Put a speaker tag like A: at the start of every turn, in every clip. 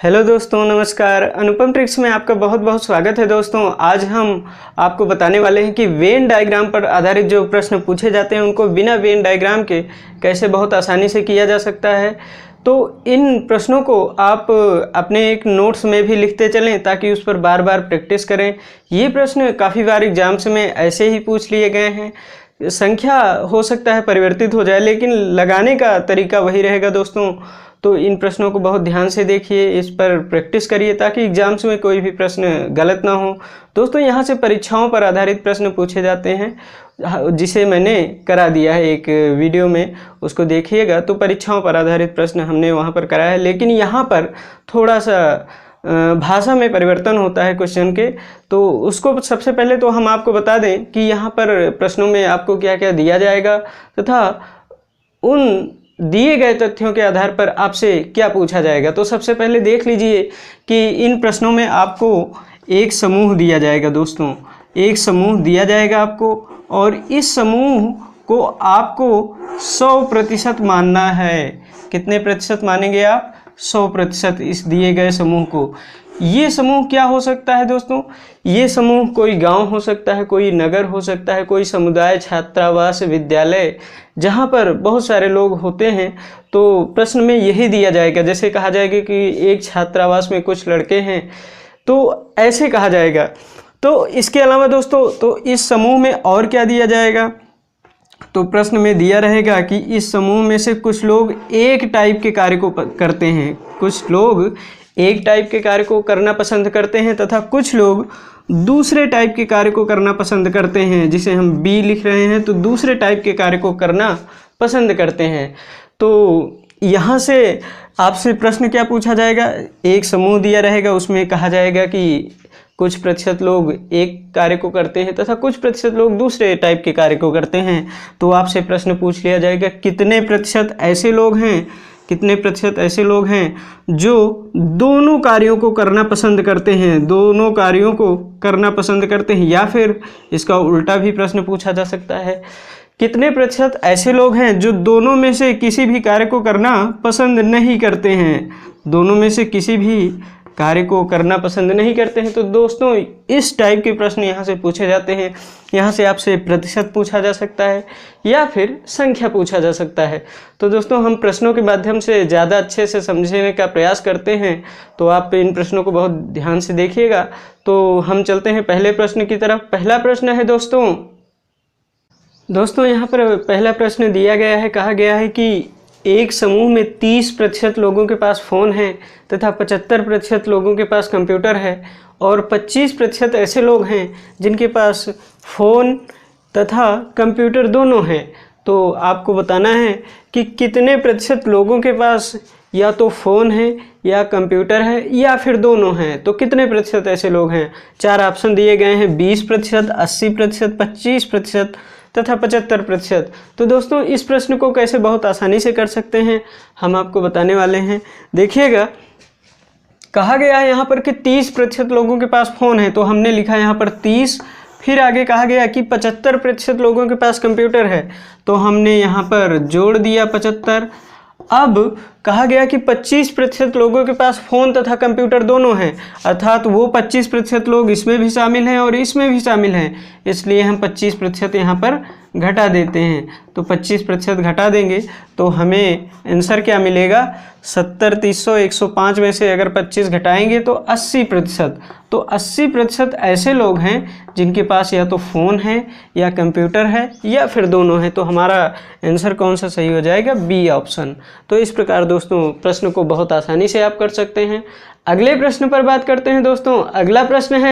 A: Hello दोस्तों, नमस्कार। अनुपम tricks में आपका बहुत बहुत स्वागत है। दोस्तों, आज हम आपको बताने वाले हैं कि वेन डायग्राम पर आधारित जो प्रश्न पूछे जाते हैं उनको बिना वेन डायग्राम के कैसे बहुत आसानी से किया जा सकता है। तो इन प्रश्नों को आप अपने एक नोट्स में भी लिखते चलें ताकि उस पर बार बार प्रैक्टिस करें। ये प्रश्न काफ़ी बार एग्जाम्स में ऐसे ही पूछ लिए गए हैं। संख्या हो सकता है परिवर्तित हो जाए, लेकिन लगाने का तरीका वही रहेगा दोस्तों। तो इन प्रश्नों को बहुत ध्यान से देखिए, इस पर प्रैक्टिस करिए ताकि एग्जाम्स में कोई भी प्रश्न गलत ना हो। दोस्तों, यहाँ से परीक्षाओं पर आधारित प्रश्न पूछे जाते हैं, जिसे मैंने करा दिया है एक वीडियो में, उसको देखिएगा। तो परीक्षाओं पर आधारित प्रश्न हमने वहाँ पर कराया है, लेकिन यहाँ पर थोड़ा सा भाषा में परिवर्तन होता है क्वेश्चन के। तो उसको सबसे पहले तो हम आपको बता दें कि यहाँ पर प्रश्नों में आपको क्या क्या दिया जाएगा तथा उन दिए गए तथ्यों के आधार पर आपसे क्या पूछा जाएगा। तो सबसे पहले देख लीजिए कि इन प्रश्नों में आपको एक समूह दिया जाएगा। दोस्तों, एक समूह दिया जाएगा आपको, और इस समूह को आपको 100% मानना है। कितने प्रतिशत मानेंगे आप? 100% इस दिए गए समूह को। ये समूह क्या हो सकता है दोस्तों? ये समूह कोई गांव हो सकता है, कोई नगर हो सकता है, कोई समुदाय, छात्रावास, विद्यालय, जहां पर बहुत सारे लोग होते हैं। तो प्रश्न में यही दिया जाएगा। जैसे कहा जाएगा कि एक छात्रावास में कुछ लड़के हैं, तो ऐसे कहा जाएगा। तो इसके अलावा दोस्तों, तो इस समूह में और क्या दिया जाएगा? तो प्रश्न में दिया रहेगा कि इस समूह में से कुछ लोग एक टाइप के कार्य को करते हैं, कुछ लोग एक टाइप के कार्य को करना पसंद करते हैं तथा कुछ लोग दूसरे टाइप के कार्य को करना पसंद करते हैं। जिसे हम बी लिख रहे हैं, तो दूसरे टाइप के कार्य को करना पसंद करते हैं। तो यहाँ से आपसे प्रश्न क्या पूछा जाएगा? एक समूह दिया रहेगा, उसमें कहा जाएगा कि कुछ प्रतिशत लोग एक कार्य को करते हैं तथा कुछ प्रतिशत लोग दूसरे टाइप के कार्य को करते हैं। तो आपसे प्रश्न पूछ लिया जाएगा कितने प्रतिशत ऐसे लोग हैं, कितने प्रतिशत ऐसे लोग हैं जो दोनों कार्यों को करना पसंद करते हैं, दोनों कार्यों को करना पसंद करते हैं। या फिर इसका उल्टा भी प्रश्न पूछा जा सकता है, कितने प्रतिशत ऐसे लोग हैं जो दोनों में से किसी भी कार्य को करना पसंद नहीं करते हैं, दोनों में से किसी भी कार्य को करना पसंद नहीं करते हैं। तो दोस्तों, इस टाइप के प्रश्न यहाँ से पूछे जाते हैं। यहाँ से आपसे प्रतिशत पूछा जा सकता है या फिर संख्या पूछा जा सकता है। तो दोस्तों, हम प्रश्नों के माध्यम से ज़्यादा अच्छे से समझने का प्रयास करते हैं, तो आप इन प्रश्नों को बहुत ध्यान से देखिएगा। तो हम चलते हैं पहले प्रश्न की तरफ। पहला प्रश्न है दोस्तों, यहाँ पर पहला प्रश्न दिया गया है, कहा गया है कि एक समूह में 30% लोगों के पास फ़ोन है तथा 75% लोगों के पास कंप्यूटर है, और 25% ऐसे लोग हैं जिनके पास फ़ोन तथा कंप्यूटर दोनों हैं। तो आपको बताना है कि कितने प्रतिशत लोगों के पास या तो फ़ोन है या कंप्यूटर है या फिर दोनों हैं। तो कितने प्रतिशत ऐसे लोग हैं? चार ऑप्शन दिए गए हैं, 20%, 80%, 25% तथा 75%। तो दोस्तों, इस प्रश्न को कैसे बहुत आसानी से कर सकते हैं हम आपको बताने वाले हैं। देखिएगा, कहा गया है यहाँ पर कि 30% लोगों के पास फ़ोन है, तो हमने लिखा यहाँ पर 30। फिर आगे कहा गया कि 75% लोगों के पास कंप्यूटर है, तो हमने यहाँ पर जोड़ दिया 75। अब कहा गया कि 25% लोगों के पास फ़ोन तथा कंप्यूटर दोनों हैं, अर्थात वो 25% लोग इसमें भी शामिल हैं और इसमें भी शामिल हैं, इसलिए हम 25% यहाँ पर घटा देते हैं। तो 25% घटा देंगे तो हमें आंसर क्या मिलेगा? 70, 300, 105 में से अगर 25 घटाएंगे तो 80%। तो 80% ऐसे लोग हैं जिनके पास या तो फ़ोन है या कंप्यूटर है या फिर दोनों हैं। तो हमारा आंसर कौन सा सही हो जाएगा? B option. तो इस प्रकार दोस्तों, प्रश्न को बहुत आसानी से आप कर सकते हैं। अगले प्रश्न पर बात करते हैं दोस्तों। अगला प्रश्न है,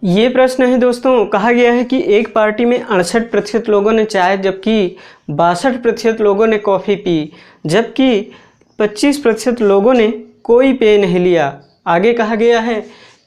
A: ये प्रश्न है दोस्तों, कहा गया है कि एक पार्टी में 68% लोगों ने चाय जबकि 62% लोगों ने कॉफ़ी पी, जबकि 25% लोगों ने कोई पेय नहीं लिया। आगे कहा गया है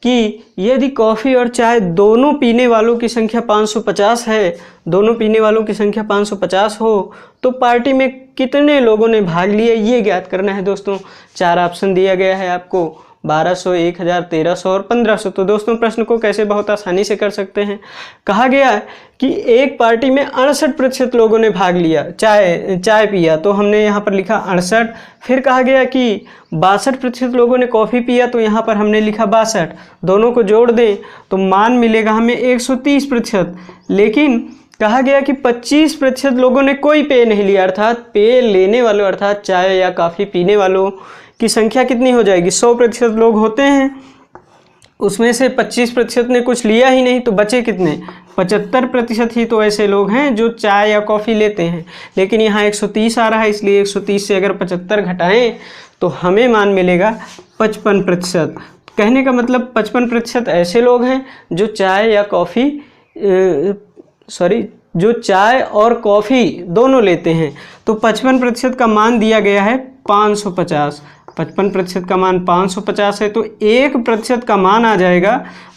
A: कि यदि कॉफ़ी और चाय दोनों पीने वालों की संख्या 550 है, दोनों पीने वालों की संख्या 550 हो, तो पार्टी में कितने लोगों ने भाग लिया, ये ज्ञात करना है दोस्तों। चार ऑप्शन दिया गया है आपको, 1200, 1000, 1300 और 1500। तो दोस्तों प्रश्न को कैसे बहुत आसानी से कर सकते हैं। कहा गया है कि एक पार्टी में 68% लोगों ने भाग लिया, चाय पिया, तो हमने यहाँ पर लिखा 68। फिर कहा गया कि 62% लोगों ने कॉफ़ी पिया, तो यहाँ पर हमने लिखा 62। दोनों को जोड़ दें तो मान मिलेगा हमें 130%। लेकिन कहा गया कि 25% लोगों ने कोई पेय नहीं लिया, अर्थात पेय लेने वालों अर्थात चाय या काफ़ी पीने वालों की संख्या कितनी हो जाएगी। 100% लोग होते हैं, उसमें से 25% ने कुछ लिया ही नहीं, तो बचे कितने, 75% ही तो ऐसे लोग हैं जो चाय या कॉफ़ी लेते हैं। लेकिन यहाँ 130 आ रहा है, इसलिए 130 से अगर 75 घटाएं तो हमें मान मिलेगा 55%। कहने का मतलब 55% ऐसे लोग हैं जो चाय या कॉफ़ी जो चाय और कॉफ़ी दोनों लेते हैं। तो 55% का मान दिया गया है 550। 55% का मान 550 है, तो 1% का मान आ जाएगा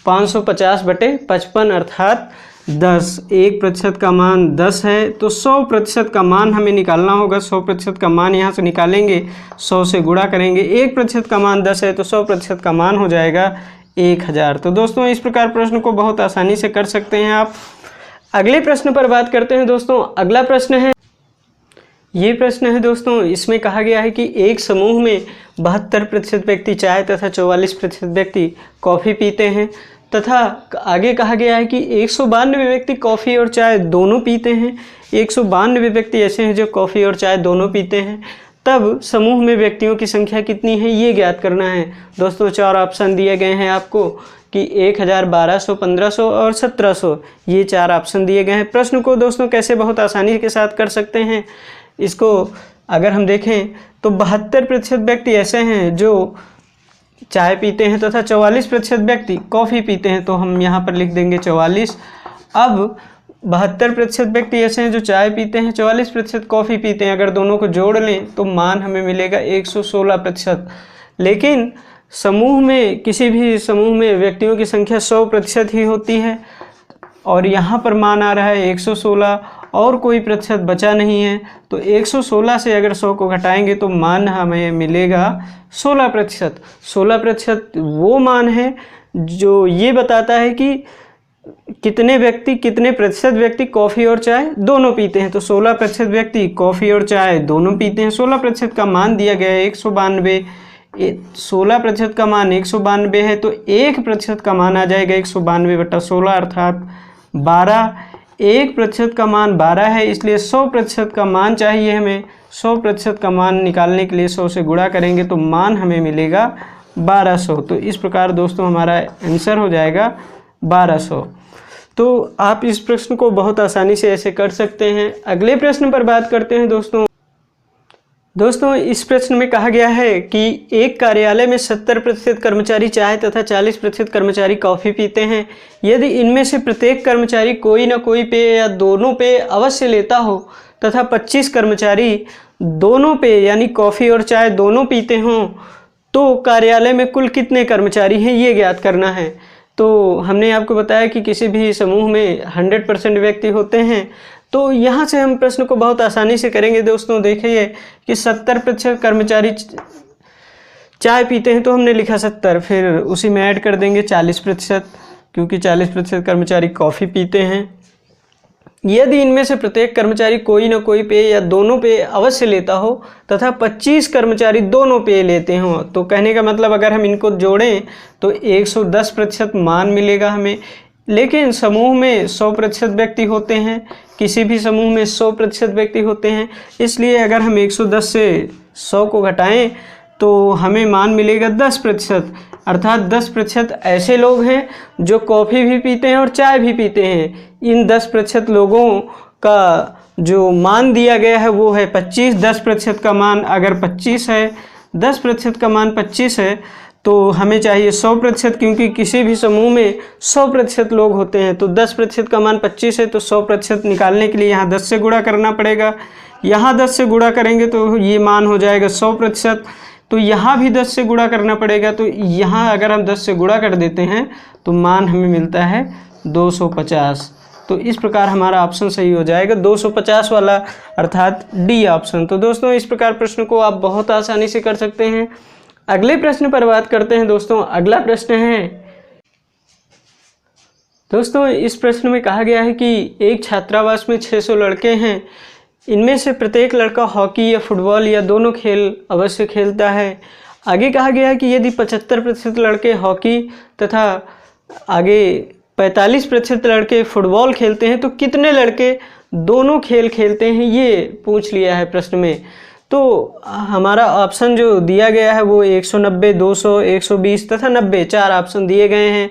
A: 550/55 अर्थात 10। 1% का मान 10 है, तो 100% का मान हमें निकालना होगा। 100% का मान यहाँ से निकालेंगे, 100 से गुणा करेंगे। 1% का मान 10 है, तो 100% का मान हो जाएगा 1000। तो दोस्तों इस प्रकार प्रश्न को बहुत आसानी से कर सकते हैं आप। अगले प्रश्न पर बात करते हैं दोस्तों। अगला प्रश्न है, ये प्रश्न है दोस्तों, इसमें कहा गया है कि एक समूह में 72% व्यक्ति चाय तथा 44% व्यक्ति कॉफ़ी पीते हैं, तथा आगे कहा गया है कि 192 व्यक्ति कॉफ़ी और चाय दोनों पीते हैं। 192 व्यक्ति ऐसे हैं जो कॉफ़ी और चाय दोनों पीते हैं। तब समूह में व्यक्तियों की संख्या कितनी है ये ज्ञात करना है। दोस्तों 4 ऑप्शन दिए गए हैं आपको कि 1000, 1200, 1500 और 1700, ये 4 ऑप्शन दिए गए हैं। प्रश्न को दोस्तों कैसे बहुत आसानी के साथ कर सकते हैं, इसको अगर हम देखें तो 72% व्यक्ति ऐसे हैं जो चाय पीते हैं तथा 44% व्यक्ति कॉफ़ी पीते हैं, तो हम यहाँ पर लिख देंगे 44। अब 72% व्यक्ति ऐसे हैं जो चाय पीते हैं, 44% कॉफ़ी पीते हैं। अगर दोनों को जोड़ लें तो मान हमें मिलेगा 116%। लेकिन समूह में, किसी भी समूह में व्यक्तियों की संख्या 100% ही होती है, और यहाँ पर मान आ रहा है 116 और कोई प्रतिशत बचा नहीं है। तो 116 से अगर 100 को घटाएंगे तो मान हमें मिलेगा 16%। 16% वो मान है जो ये बताता है कि कितने प्रतिशत व्यक्ति कॉफ़ी और चाय दोनों पीते हैं। तो 16% व्यक्ति कॉफ़ी और चाय दोनों पीते हैं। 16% का मान दिया गया है 192। 16% का मान 192 है, तो 1% का मान आ जाएगा 192/16 अर्थात 12। 1% का मान 12 है, इसलिए 100% का मान चाहिए हमें। 100% का मान निकालने के लिए 100 से गुणा करेंगे तो मान हमें मिलेगा 1200। तो इस प्रकार दोस्तों हमारा आंसर हो जाएगा 1200। तो आप इस प्रश्न को बहुत आसानी से ऐसे कर सकते हैं। अगले प्रश्न पर बात करते हैं दोस्तों इस प्रश्न में कहा गया है कि एक कार्यालय में 70% कर्मचारी चाय तथा 40% कर्मचारी कॉफ़ी पीते हैं। यदि इनमें से प्रत्येक कर्मचारी कोई न कोई पेय या दोनों पेय अवश्य लेता हो तथा 25 कर्मचारी दोनों पेय यानी कॉफ़ी और चाय दोनों पीते हों, तो कार्यालय में कुल कितने कर्मचारी हैं ये ज्ञात करना है। तो हमने आपको बताया कि किसी भी समूह में 100% व्यक्ति होते हैं। तो यहाँ से हम प्रश्न को बहुत आसानी से करेंगे दोस्तों। देखिए कि 70% कर्मचारी चाय पीते हैं, तो हमने लिखा 70, फिर उसी में ऐड कर देंगे 40%, क्योंकि 40% कर्मचारी कॉफ़ी पीते हैं। यदि इनमें से प्रत्येक कर्मचारी कोई न कोई पेय या दोनों पेय अवश्य लेता हो तथा 25 कर्मचारी दोनों पेय लेते हों, तो कहने का मतलब अगर हम इनको जोड़ें तो 110% मान मिलेगा हमें। लेकिन समूह में 100% व्यक्ति होते हैं, किसी भी समूह में 100% व्यक्ति होते हैं, इसलिए अगर हम 110 से 100 को घटाएं तो हमें मान मिलेगा 10%, अर्थात 10% ऐसे लोग हैं जो कॉफ़ी भी पीते हैं और चाय भी pीते हैं। इन 10% लोगों का जो मान दिया गया है वो है 25। 10% का मान अगर 25 है, 10% का मान 25 है, तो हमें चाहिए 100%, क्योंकि किसी भी समूह में 100% लोग होते हैं। तो 10% का मान 25 है, तो 100% निकालने के लिए यहाँ 10 से गुणा करना पड़ेगा। यहाँ 10 से गुणा करेंगे तो ये मान हो जाएगा 100%। तो यहाँ भी 10 से गुणा करना पड़ेगा। तो यहाँ अगर हम 10 से गुणा कर देते हैं तो मान हमें मिलता है 250। तो इस प्रकार हमारा ऑप्शन सही हो जाएगा 250 वाला, अर्थात डी ऑप्शन। तो दोस्तों इस प्रकार प्रश्न को आप बहुत आसानी से कर सकते हैं। अगले प्रश्न पर बात करते हैं दोस्तों। अगला प्रश्न है दोस्तों, इस प्रश्न में कहा गया है कि एक छात्रावास में 600 लड़के हैं, इनमें से प्रत्येक लड़का हॉकी या फुटबॉल या दोनों खेल अवश्य खेलता है। आगे कहा गया है कि यदि 75% लड़के हॉकी तथा आगे 45% लड़के फुटबॉल खेलते हैं तो कितने लड़के दोनों खेल खेलते हैं, ये पूछ लिया है प्रश्न में। तो हमारा ऑप्शन जो दिया गया है वो 190, 200, 120 तथा 90 4 ऑप्शन दिए गए हैं।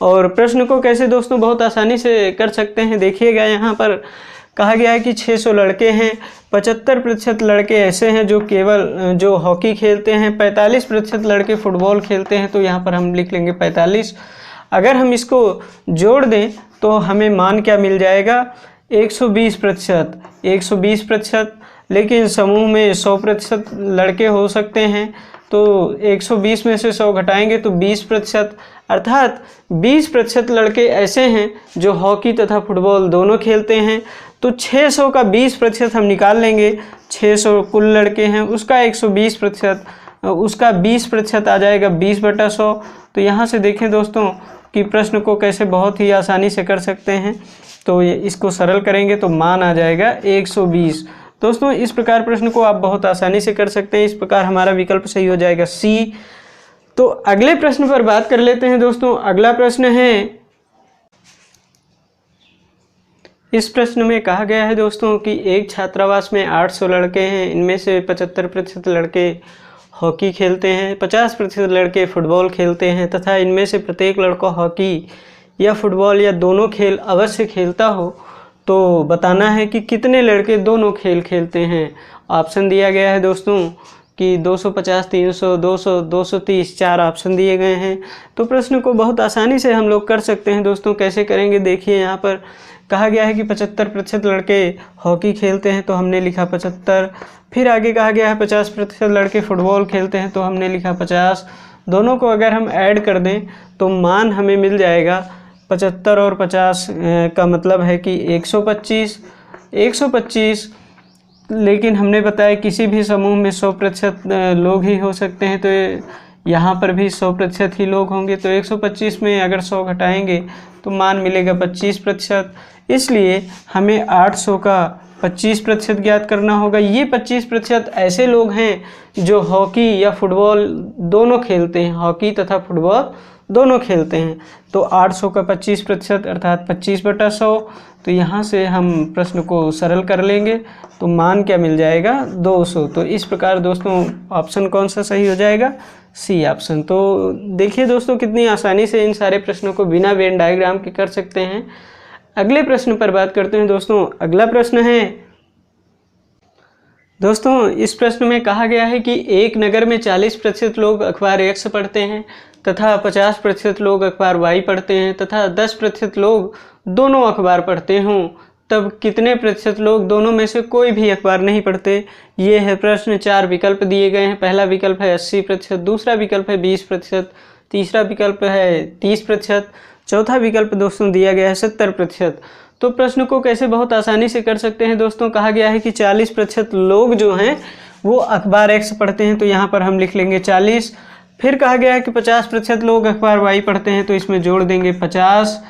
A: और प्रश्न को कैसे दोस्तों बहुत आसानी से कर सकते हैं, देखिएगा यहाँ पर कहा गया है कि 600 लड़के हैं, 75% लड़के ऐसे हैं जो हॉकी खेलते हैं, 45% लड़के फुटबॉल खेलते हैं, तो यहाँ पर हम लिख लेंगे 45। अगर हम इसको जोड़ दें तो हमें मान क्या मिल जाएगा, 120%। 120%, लेकिन समूह में 100% लड़के हो सकते हैं, तो 120 में से 100 घटाएंगे तो 20%, अर्थात 20% लड़के ऐसे हैं जो हॉकी तथा फुटबॉल दोनों खेलते हैं। तो 600 का 20% हम निकाल लेंगे, 600 कुल लड़के हैं, उसका 120%, उसका 20% आ जाएगा 20/100। तो यहाँ से देखें दोस्तों कि प्रश्न को कैसे बहुत ही आसानी से कर सकते हैं। तो इसको सरल करेंगे तो मान आ जाएगा 120। दोस्तों इस प्रकार प्रश्न को आप बहुत आसानी से कर सकते हैं। इस प्रकार हमारा विकल्प सही हो जाएगा सी। तो अगले प्रश्न पर बात कर लेते हैं दोस्तों। अगला प्रश्न है, इस प्रश्न में कहा गया है दोस्तों कि एक छात्रावास में 800 लड़के हैं, इनमें से 75% लड़के हॉकी खेलते हैं, 50% लड़के फुटबॉल खेलते हैं तथा इनमें से प्रत्येक लड़का हॉकी या फुटबॉल या दोनों खेल अवश्य खेलता हो। तो बताना है कि कितने लड़के दोनों खेल खेलते हैं। ऑप्शन दिया गया है दोस्तों कि 250, 300, 200, 230 4 ऑप्शन दिए गए हैं। तो प्रश्न को बहुत आसानी से हम लोग कर सकते हैं दोस्तों। कैसे करेंगे, देखिए यहाँ पर कहा गया है कि 75% लड़के हॉकी खेलते हैं, तो हमने लिखा 75। फिर आगे कहा गया है 50% लड़के फुटबॉल खेलते हैं, तो हमने लिखा 50। दोनों को अगर हम ऐड कर दें तो मान हमें मिल जाएगा 75 और 50 का मतलब है कि 125। 125, लेकिन हमने बताया किसी भी समूह में 100% लोग ही हो सकते हैं, तो यहाँ पर भी 100% ही लोग होंगे। तो 125 में अगर 100 घटाएंगे तो मान मिलेगा 25%। इसलिए हमें 800 का 25% ज्ञात करना होगा। ये 25% ऐसे लोग हैं जो हॉकी या फुटबॉल दोनों खेलते हैं, हॉकी तथा फुटबॉल दोनों खेलते हैं। तो 800 का 25% अर्थात 25/100। तो यहाँ से हम प्रश्न को सरल कर लेंगे तो मान क्या मिल जाएगा, 200। तो इस प्रकार दोस्तों ऑप्शन कौन सा सही हो जाएगा, सी ऑप्शन। तो देखिए दोस्तों कितनी आसानी से इन सारे प्रश्नों को बिना वेन डायग्राम के कर सकते हैं। अगले प्रश्न पर बात करते हैं दोस्तों। अगला प्रश्न है दोस्तों, इस प्रश्न में कहा गया है कि एक नगर में 40% लोग अखबार X पढ़ते हैं तथा 50% लोग अखबार Y पढ़ते हैं तथा 10% लोग दोनों अखबार पढ़ते हों, तब कितने प्रतिशत लोग दोनों में से कोई भी अखबार नहीं पढ़ते। ये है प्रश्न। 4 विकल्प दिए गए हैं। पहला विकल्प है 80%, दूसरा विकल्प है 20%, तीसरा विकल्प है 30%, चौथा विकल्प दोस्तों दिया गया है 70%। तो प्रश्न को कैसे बहुत आसानी से कर सकते हैं दोस्तों। कहा गया है कि 40% लोग जो हैं वो अखबार X पढ़ते हैं, तो यहाँ पर हम लिख लेंगे 40। फिर कहा गया है कि 50% लोग अखबार Y पढ़ते हैं, तो इसमें जोड़ देंगे 50।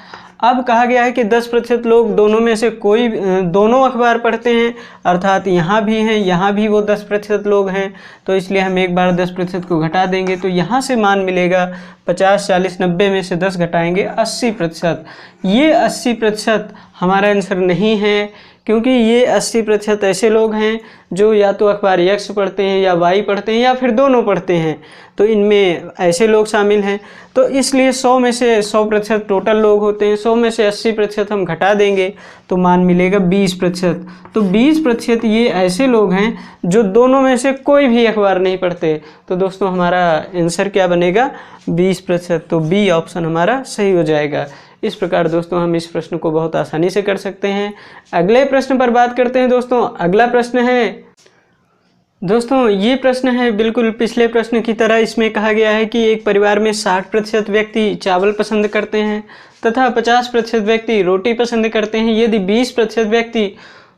A: अब कहा गया है कि 10% लोग दोनों में से कोई दोनों अखबार पढ़ते हैं, अर्थात यहाँ भी हैं, यहाँ भी वो 10% लोग हैं, तो इसलिए हम एक बार 10% को घटा देंगे। तो यहाँ से मान मिलेगा 50, 40, 90 में से 10 घटाएंगे 80%। ये 80% हमारा आंसर नहीं है, क्योंकि ये 80% ऐसे लोग हैं जो या तो अखबार X पढ़ते हैं या Y पढ़ते हैं या फिर दोनों पढ़ते हैं, तो इनमें ऐसे लोग शामिल हैं। तो इसलिए 100 में से 100% टोटल लोग होते हैं, 100 में से 80% हम घटा देंगे तो मान मिलेगा 20%। तो 20% ये ऐसे लोग हैं जो दोनों में से कोई भी अखबार नहीं पढ़ते। तो दोस्तों हमारा आंसर क्या बनेगा, 20%। तो बी ऑप्शन हमारा सही हो जाएगा। इस प्रकार दोस्तों हम इस प्रश्न को बहुत आसानी से कर सकते हैं। अगले प्रश्न पर बात करते हैं दोस्तों। अगला प्रश्न है दोस्तों, ये प्रश्न है बिल्कुल पिछले प्रश्न की तरह। इसमें कहा गया है कि एक परिवार में 60% व्यक्ति चावल पसंद करते हैं तथा 50% व्यक्ति रोटी पसंद करते हैं। यदि 20% व्यक्ति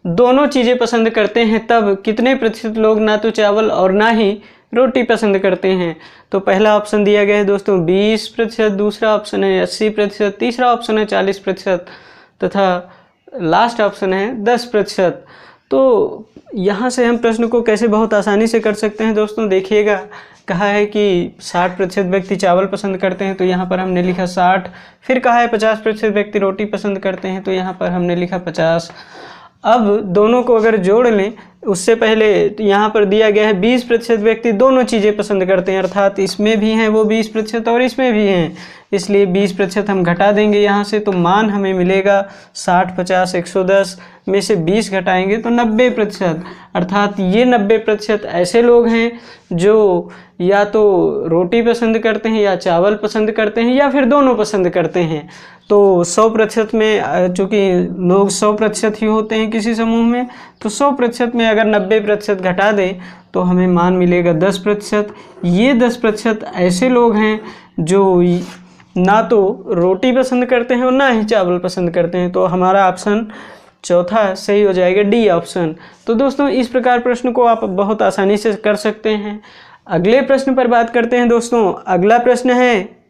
A: दोनों चीज़ें पसंद करते हैं, तब कितने प्रतिशत लोग ना तो चावल और ना ही रोटी पसंद करते हैं। तो पहला ऑप्शन दिया गया है दोस्तों 20%, दूसरा ऑप्शन है 80%, तीसरा ऑप्शन है 40% तथा लास्ट ऑप्शन है 10%। तो यहाँ से हम प्रश्न को कैसे बहुत आसानी से कर सकते हैं दोस्तों, देखिएगा कहा है कि 60% व्यक्ति चावल पसंद करते हैं, तो यहाँ पर हमने लिखा 60। फिर कहा है 50% व्यक्ति रोटी पसंद करते हैं, तो यहाँ पर हमने लिखा 50। अब दोनों को अगर जोड़ लें, उससे पहले यहाँ पर दिया गया है 20% व्यक्ति दोनों चीज़ें पसंद करते हैं, अर्थात इसमें भी हैं वो 20% और इसमें भी हैं, इसलिए 20% हम घटा देंगे यहाँ से, तो मान हमें मिलेगा 60, 50, 110 में से 20 घटाएंगे तो 90%। अर्थात ये 90% ऐसे लोग हैं जो या तो रोटी पसंद करते हैं या चावल पसंद करते हैं या फिर दोनों पसंद करते हैं। तो 100% में चूँकि लोग 100% ही होते हैं किसी समूह में, तो 100% में अगर 90% घटा दें तो हमें मान मिलेगा 10%। ये 10% ऐसे लोग हैं जो ना तो रोटी पसंद करते हैं और ना ही चावल पसंद करते हैं, तो हमारा ऑप्शन चौथा सही हो जाएगा, डी ऑप्शन। तो दोस्तों इस प्रकार प्रश्न को आप बहुत आसानी से कर सकते हैं। अगले प्रश्न पर बात करते हैं दोस्तों। अगला प्रश्न है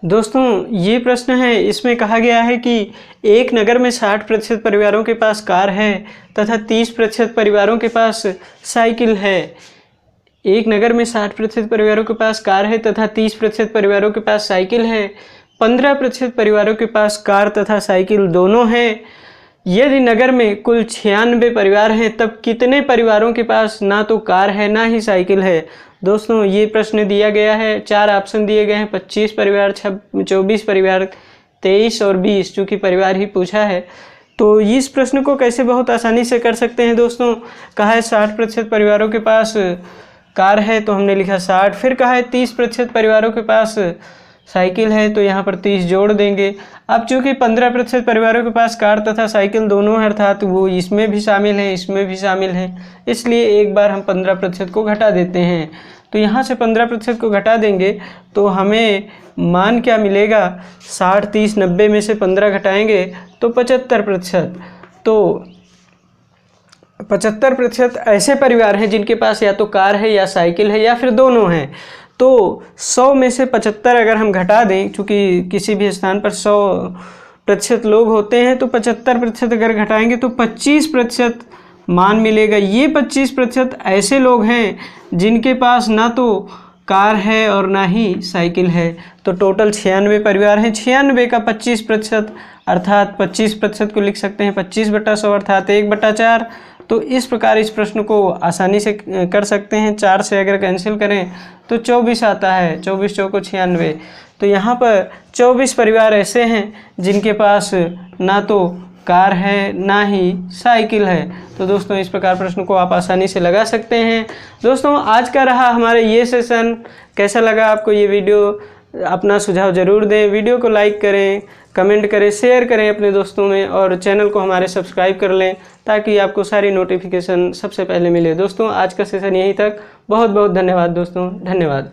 A: दोस्तों, ये प्रश्न है, इसमें कहा गया है कि एक नगर में 60% परिवारों के पास कार है तथा 30% परिवारों के पास साइकिल है। एक नगर में 60% परिवारों के पास कार है तथा 30% परिवारों के पास साइकिल है। 15% परिवारों के पास कार तथा साइकिल दोनों हैं। यदि नगर में कुल 96 परिवार हैं, तब कितने परिवारों के पास ना तो कार है ना ही साइकिल है। दोस्तों ये प्रश्न दिया गया है, 4 ऑप्शन दिए गए हैं, 25 परिवार, 24 परिवार, 23 और 20, चूँकि परिवार ही पूछा है। तो इस प्रश्न को कैसे बहुत आसानी से कर सकते हैं दोस्तों। कहा है 60% परिवारों के पास कार है, तो हमने लिखा 60। फिर कहा है 30% परिवारों के पास साइकिल है, तो यहाँ पर 30 जोड़ देंगे। अब चूँकि 15% परिवारों के पास कार तथा साइकिल दोनों है, अर्थात वो इसमें भी शामिल है इसमें भी शामिल है, इसलिए एक बार हम 15% को घटा देते हैं। तो यहाँ से 15% को घटा देंगे तो हमें मान क्या मिलेगा, 60, 30, 90 में से 15 घटाएंगे तो 75%। तो 75% ऐसे परिवार हैं जिनके पास या तो कार है या साइकिल है या फिर दोनों हैं। तो 100 में से 75 अगर हम घटा दें, चूँकि किसी भी स्थान पर 100% लोग होते हैं, तो 75% अगर घटाएंगे तो 25% मान मिलेगा। ये 25% ऐसे लोग हैं जिनके पास ना तो कार है और ना ही साइकिल है। तो टोटल 96 परिवार हैं, 96 का 25%, अर्थात 25% को लिख सकते हैं 25/100 अर्थात 1/4। तो इस प्रकार इस प्रश्न को आसानी से कर सकते हैं। 4 से अगर कैंसिल करें तो 24 आता है, 24 चौको 96। तो यहाँ पर 24 परिवार ऐसे हैं जिनके पास ना तो कार है ना ही साइकिल है। तो दोस्तों इस प्रकार प्रश्न को आप आसानी से लगा सकते हैं। दोस्तों आज का रहा हमारा ये सेशन, कैसा लगा आपको ये वीडियो, अपना सुझाव ज़रूर दें। वीडियो को लाइक करें, कमेंट करें, शेयर करें अपने दोस्तों में, और चैनल को हमारे सब्सक्राइब कर लें ताकि आपको सारी नोटिफिकेशन सबसे पहले मिले। दोस्तों आज का सेशन यहीं तक, बहुत बहुत धन्यवाद दोस्तों, धन्यवाद।